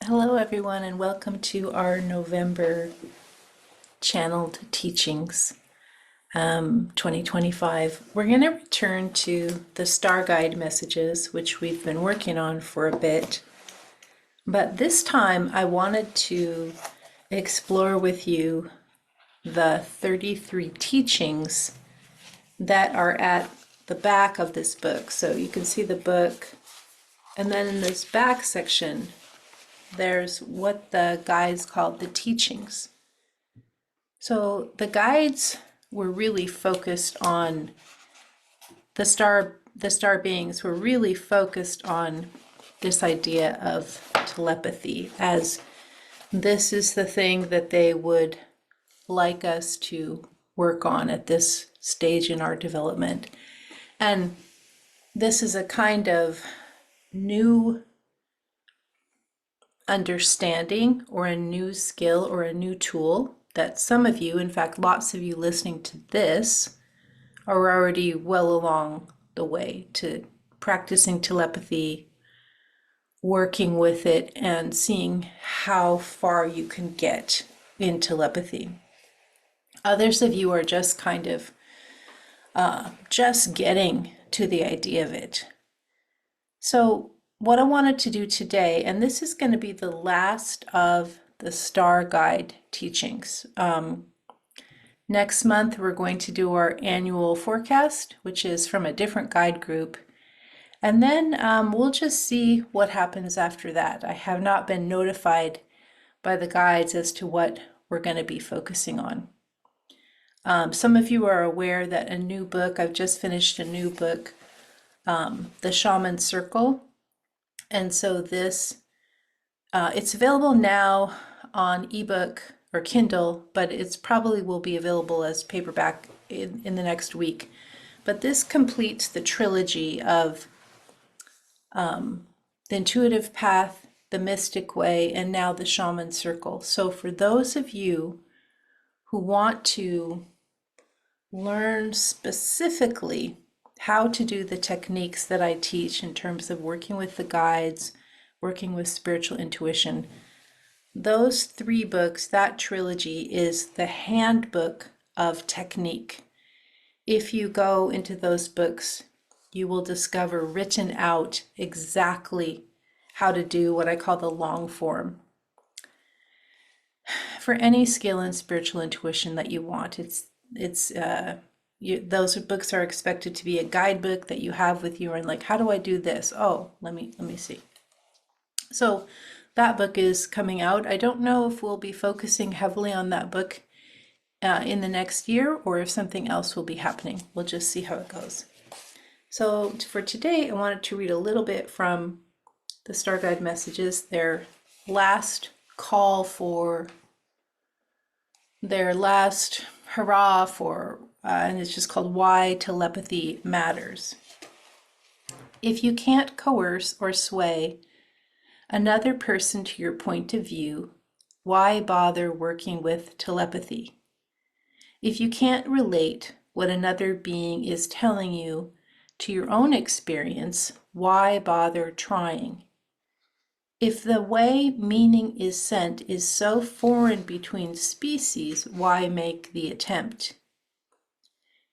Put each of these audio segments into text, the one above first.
Hello everyone and welcome to our November channeled teachings 2025. We're going to return to the Star Guide messages, which we've been working on for a bit. But this time I wanted to explore with you the 33 teachings that are at the back of this book. So you can see the book, and then in this back section there's what the guides called the teachings. So the guides were really focused on the star beings were really focused on this idea of telepathy, as this is the thing that they would like us to work on at this stage in our development. And this is a kind of new understanding or a new skill or a new tool that some of you, in fact lots of you listening to this, are already well along the way to practicing telepathy, working with it, and seeing how far you can get in telepathy. Others of you are just kind of just getting to the idea of it. So what I wanted to do today, and this is going to be the last of the Star Guide teachings. Next month, we're going to do our annual forecast, which is from a different guide group. And then we'll just see what happens after that. I have not been notified by the guides as to what we're going to be focusing on. Some of you are aware that a new book, I've just finished a new book, The Shaman Circle. And so this, it's available now on ebook or Kindle, but it's probably will be available as paperback in the next week. But this completes the trilogy of the Intuitive Path, the Mystic Way, and now the Shaman Circle. So for those of you who want to learn specifically how to do the techniques that I teach in terms of working with the guides, working with spiritual intuition, those 3 books, that trilogy, is the handbook of technique. If you go into those books, you will discover written out exactly how to do what I call the long form. For any skill in spiritual intuition that you want, those books are expected to be a guidebook that you have with you, and like, how do I do this? Oh, let me see. So that book is coming out. I don't know if we'll be focusing heavily on that book in the next year, or if something else will be happening. We'll just see how it goes. So for today, I wanted to read a little bit from the Star Guide messages, their last call for, their last hurrah for, and it's just called Why Telepathy Matters. If you can't coerce or sway another person to your point of view, why bother working with telepathy? If you can't relate what another being is telling you to your own experience, why bother trying? If the way meaning is sent is so foreign between species, why make the attempt?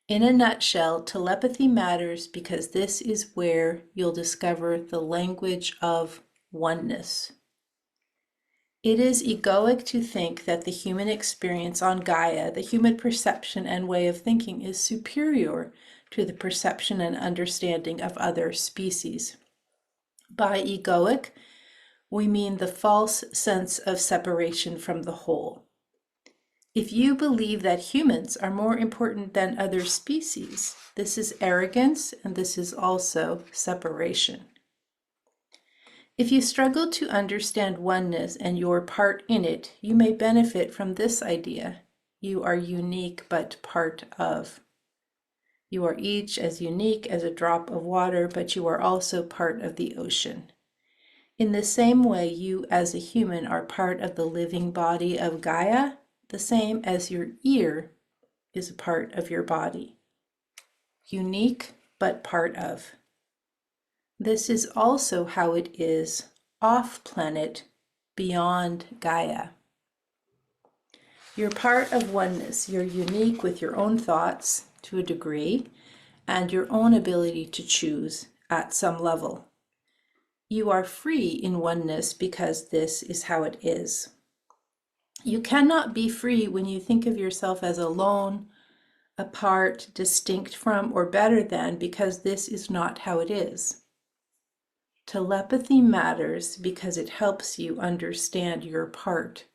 In a nutshell, telepathy matters because this is where you'll discover the language of oneness. It is egoic to think that the human experience on Gaia, the human perception and way of thinking, is superior to the perception and understanding of other species. By egoic, we mean the false sense of separation from the whole. If you believe that humans are more important than other species, this is arrogance, and this is also separation. If you struggle to understand oneness and your part in it, you may benefit from this idea. You are unique but part of. You are each as unique as a drop of water, but you are also part of the ocean. In the same way, you as a human are part of the living body of Gaia, the same as your ear is a part of your body. Unique, but part of. This is also how it is off-planet beyond Gaia. You're part of oneness. You're unique with your own thoughts to a degree and your own ability to choose at some level. You are free in oneness because this is how it is. You cannot be free when you think of yourself as alone, apart, distinct from, or better than, because this is not how it is. Telepathy matters because it helps you understand your part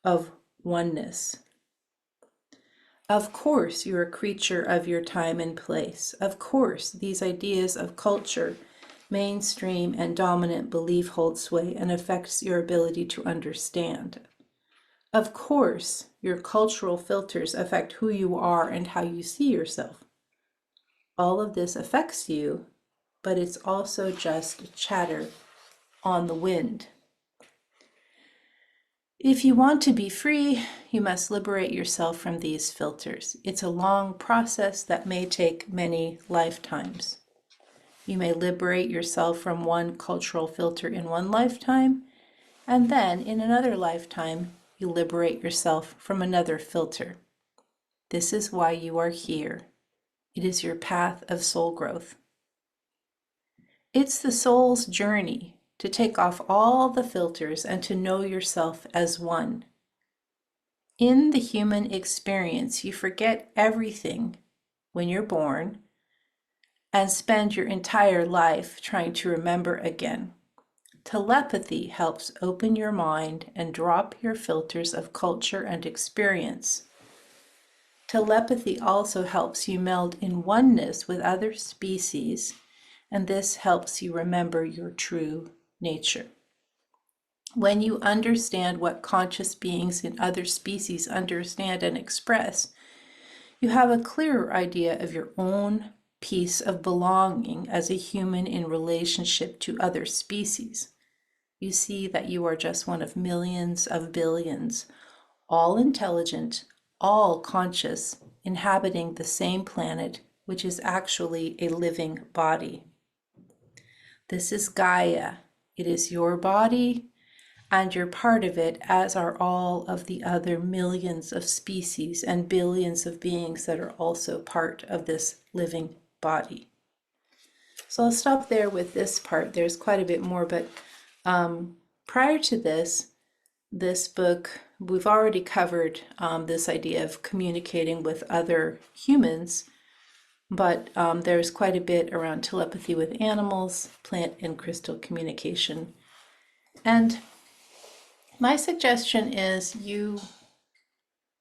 of oneness. Of course, you're a creature of your time and place. Of course, these ideas of culture, mainstream and dominant belief hold sway and affects your ability to understand. Of course, your cultural filters affect who you are and how you see yourself. All of this affects you, but it's also just chatter on the wind. If you want to be free, you must liberate yourself from these filters. It's a long process that may take many lifetimes. You may liberate yourself from one cultural filter in one lifetime, and then in another lifetime, you liberate yourself from another filter. This is why you are here. It is your path of soul growth. It's the soul's journey to take off all the filters and to know yourself as one. In the human experience, you forget everything when you're born and spend your entire life trying to remember again. Telepathy helps open your mind and drop your filters of culture and experience. Telepathy also helps you meld in oneness with other species, and this helps you remember your true nature. When you understand what conscious beings in other species understand and express, you have a clearer idea of your own piece of belonging as a human in relationship to other species. You see that you are just one of millions of billions, all intelligent, all conscious, inhabiting the same planet, which is actually a living body. This is Gaia. It is your body, and you're part of it, as are all of the other millions of species and billions of beings that are also part of this living body. So I'll stop there with this part. There's quite a bit more, but prior to this book, we've already covered this idea of communicating with other humans, but there's quite a bit around telepathy with animals, plant and crystal communication. And my suggestion is you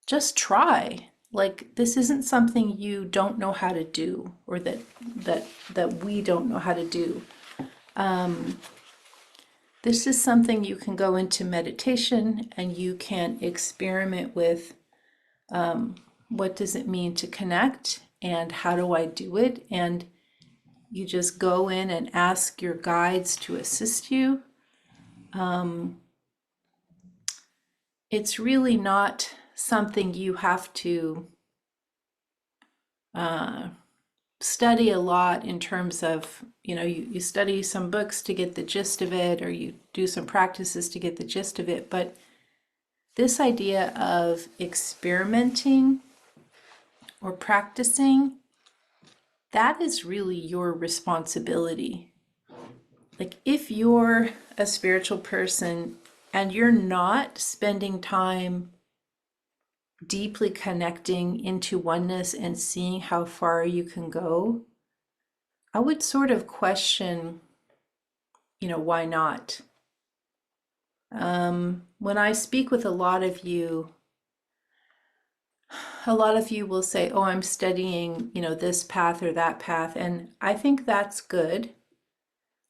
just try. Like, this isn't something you don't know how to do, or that we don't know how to do. This is something you can go into meditation and you can experiment with. What does it mean to connect, and how do I do it? And you just go in and ask your guides to assist you. It's really not something you have to study a lot in terms of, you study some books to get the gist of it, or you do some practices to get the gist of it. But this idea of experimenting or practicing, that is really your responsibility. Like, if you're a spiritual person and you're not spending time deeply connecting into oneness and seeing how far you can go, I would sort of question, why not? When I speak with a lot of you will say, oh, I'm studying, this path or that path. And I think that's good.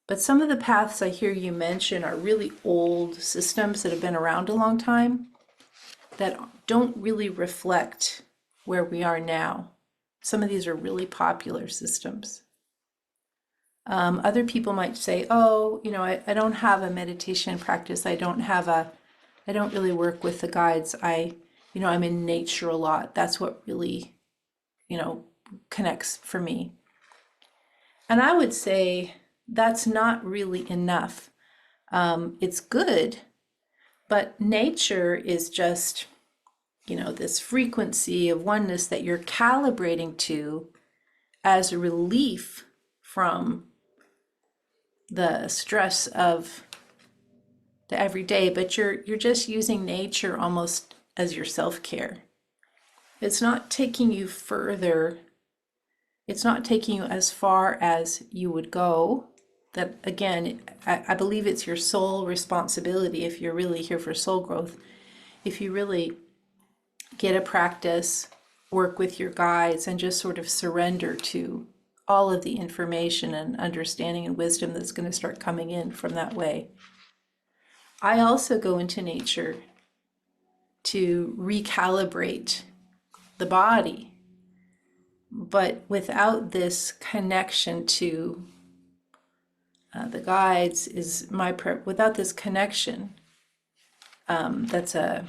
But some of the paths I hear you mention are really old systems that have been around a long time that don't really reflect where we are now. Some of these are really popular systems. Other people might say, oh, I don't have a meditation practice. I don't really work with the guides. I'm in nature a lot. That's what really, connects for me. And I would say that's not really enough. It's good, But nature is just, this frequency of oneness that you're calibrating to as a relief from the stress of the everyday, but you're just using nature almost as your self-care. It's not taking you further. It's not taking you as far as you would go. That again, I believe it's your sole responsibility if you're really here for soul growth. If you really get a practice, work with your guides, and just sort of surrender to all of the information and understanding and wisdom that's going to start coming in from that way. I also go into nature to recalibrate the body, but without this connection to the guides is my without this connection, that's a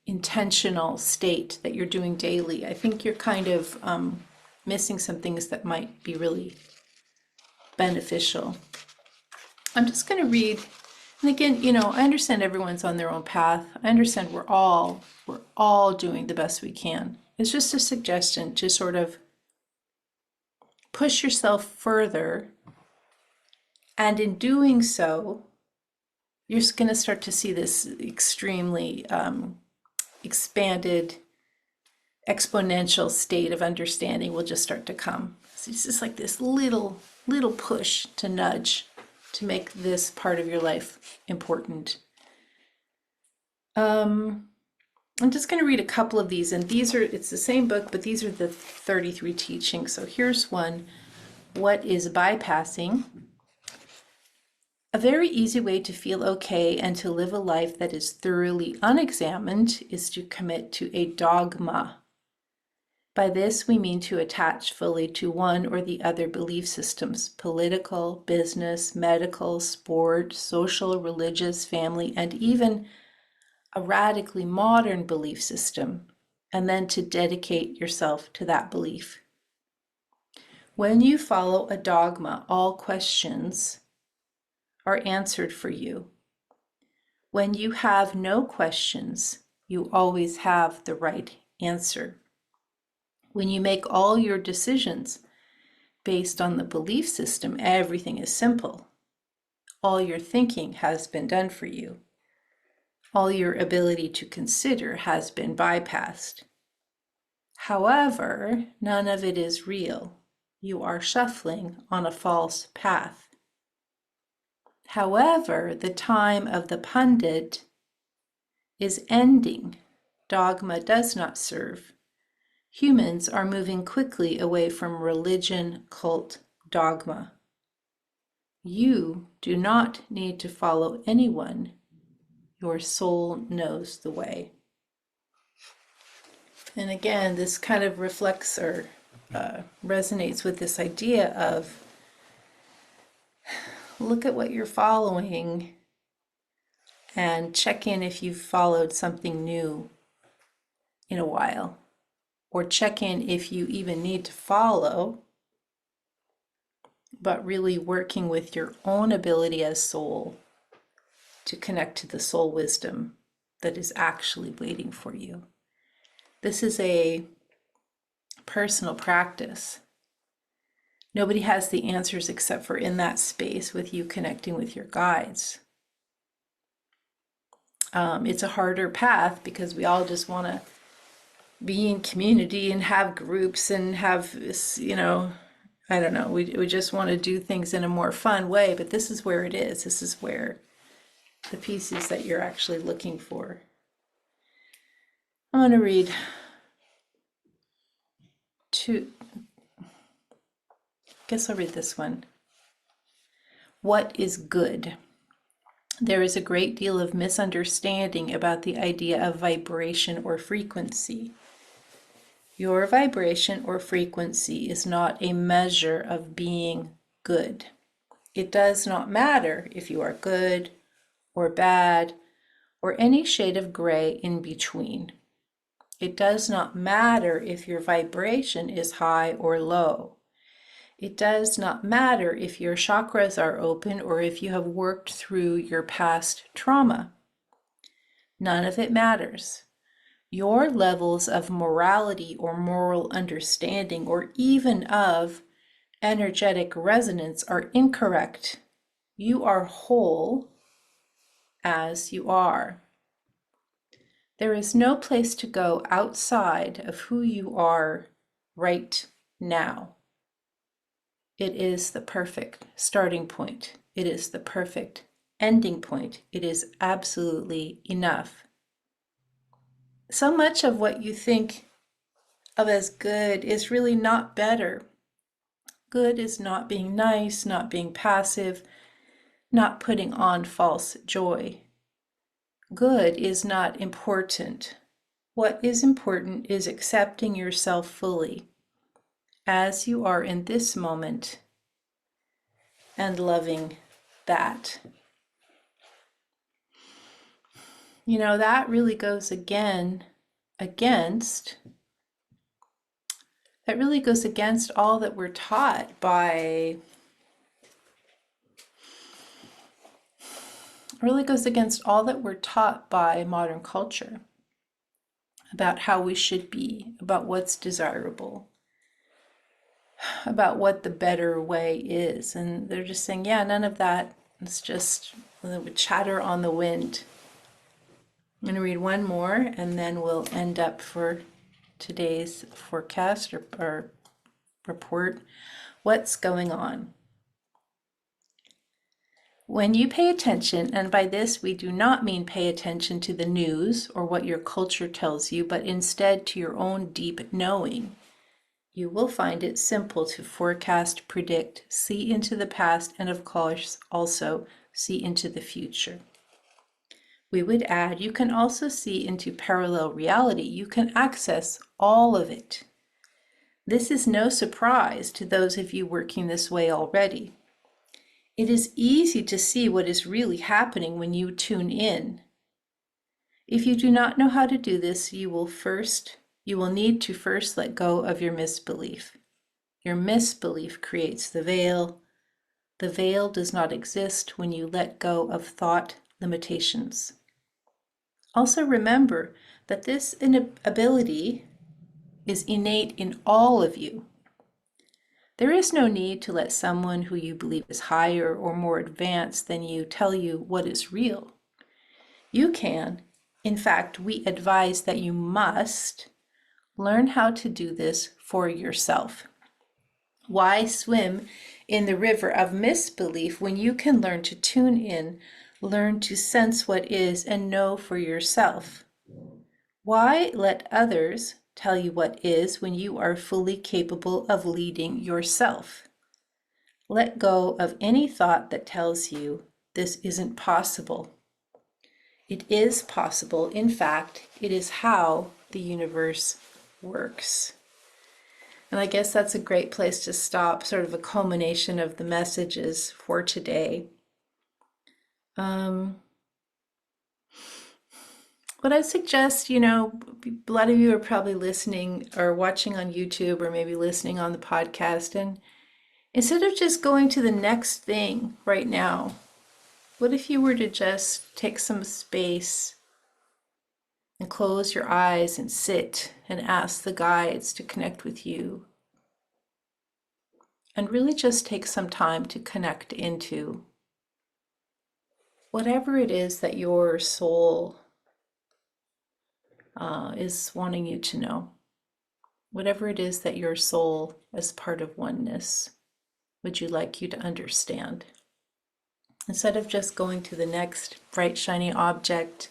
intentional state that you're doing daily. I think you're kind of missing some things that might be really beneficial. I'm just going to read, and again, I understand everyone's on their own path. I understand we're all doing the best we can. It's just a suggestion to sort of push yourself further, and in doing so, you're going to start to see this extremely expanded, exponential state of understanding will just start to come. So it's just like this little push to nudge to make this part of your life important. I'm just going to read a couple of these, and it's the same book, but these are the 33 teachings. So here's one. What is bypassing? A very easy way to feel okay and to live a life that is thoroughly unexamined is to commit to a dogma. By this, we mean to attach fully to one or the other belief systems: political, business, medical, sport, social, religious, family, and even a radically modern belief system, and then to dedicate yourself to that belief. When you follow a dogma, all questions are answered for you. When you have no questions, you always have the right answer. When you make all your decisions based on the belief system, everything is simple. All your thinking has been done for you. All your ability to consider has been bypassed. However, none of it is real. You are shuffling on a false path. However, the time of the pundit is ending. Dogma does not serve. Humans are moving quickly away from religion, cult, dogma. You do not need to follow anyone. Your soul knows the way. And again, this kind of reflects or resonates with this idea of look at what you're following and check in if you've followed something new in a while, or check in if you even need to follow, but really working with your own ability as soul to connect to the soul wisdom that is actually waiting for you. This is a personal practice. Nobody has the answers except for in that space with you connecting with your guides. It's a harder path because we all just want to be in community and have groups and have, I don't know, we just want to do things in a more fun way, but this is where it is. This is where the pieces that you're actually looking for. I'm going to read I'll read this one. What is good? There is a great deal of misunderstanding about the idea of vibration or frequency. Your vibration or frequency is not a measure of being good. It does not matter if you are good or bad or any shade of gray in between. It does not matter if your vibration is high or low. It does not matter if your chakras are open or if you have worked through your past trauma. None of it matters. Your levels of morality or moral understanding or even of energetic resonance are incorrect. You are whole as you are. There is no place to go outside of who you are right now. It is the perfect starting point. It is the perfect ending point. It is absolutely enough. So much of what you think of as good is really not better. Good is not being nice, not being passive, not putting on false joy. Good is not important. What is important is accepting yourself fully as you are in this moment and loving that. You know, that really goes against all that we're taught by modern culture about how we should be, about what's desirable, about what the better way is. And they're just saying, yeah, none of that. It's just chatter on the wind. I'm going to read one more and then we'll end up for today's forecast or report. What's going on? When you pay attention, and by this we do not mean pay attention to the news or what your culture tells you, but instead to your own deep knowing, you will find it simple to forecast, predict, see into the past, and of course also see into the future. We would add, you can also see into parallel reality. You can access all of it. This is no surprise to those of you working this way already. It is easy to see what is really happening when you tune in. If you do not know how to do this, you will need to first let go of your misbelief. Your misbelief creates the veil. The veil does not exist when you let go of thought limitations. Also remember that this ability is innate in all of you. There is no need to let someone who you believe is higher or more advanced than you tell you what is real. You can, in fact, we advise that you must learn how to do this for yourself. Why swim in the river of misbelief when you can learn to tune in, learn to sense what is, and know for yourself? Why let others tell you what is when you are fully capable of leading yourself? Let go of any thought that tells you this isn't possible. It is possible. In fact, it is how the universe works. And I guess that's a great place to stop, sort of a culmination of the messages for today. What I suggest, a lot of you are probably listening or watching on YouTube or maybe listening on the podcast. And instead of just going to the next thing right now, what if you were to just take some space and close your eyes and sit and ask the guides to connect with you? And really just take some time to connect into whatever it is that your soul is wanting you to know. Whatever it is that your soul, as part of oneness, would you like you to understand. Instead of just going to the next bright, shiny object,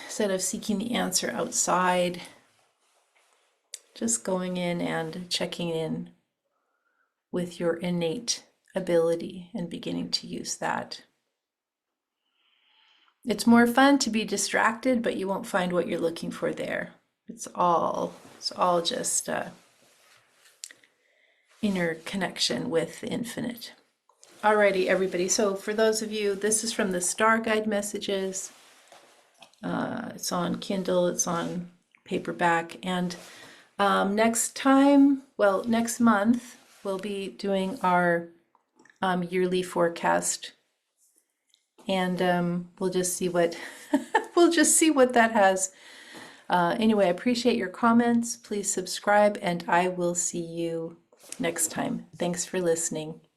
instead of seeking the answer outside, just going in and checking in with your innate ability and beginning to use that. It's more fun to be distracted, but you won't find what you're looking for there. It's all just inner connection with the infinite. Alrighty, everybody. So for those of you, this is from the StarGuide messages. It's on Kindle, it's on paperback, and next month, we'll be doing our yearly forecast. and we'll just see what we'll just see what that has. Anyway, I appreciate your comments. Please subscribe, and I will see you next time. Thanks for listening.